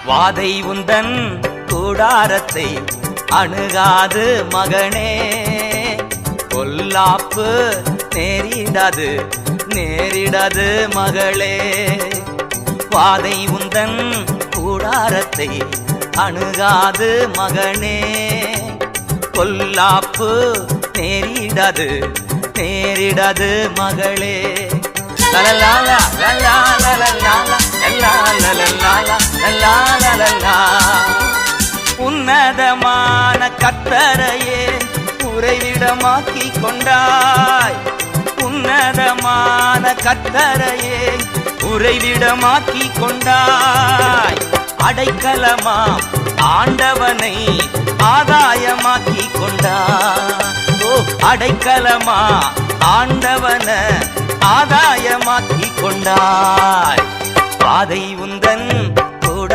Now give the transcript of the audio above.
வாதை உந்தன் கூடாரத்தை அணுகாது மகனே, பொல்லாப்பு நேரிடாது நேரிடாது மகளே. வாதை உந்தன் கூடாரத்தை அணுகாது மகனே, பொல்லாப்பு நேரிடாது நேரிடாது மகளே. லலலாலா லலா லலலாலா லலா லலலாலா லலா லலலா. உன்னதமான கர்த்தரையே உறைவிடமாக்கி கொண்டாய், உன்னதமான கர்த்தரையே உறைவிடமாக்கி கொண்டாய். அடைக்கலமா ஆண்டவனை ஆதாயமாக்கி கொண்டாய். ஓ அடைக்கலமா ஆண்டவன ஆதாயமாக்கி கொண்டாய். பாதை உந்தன்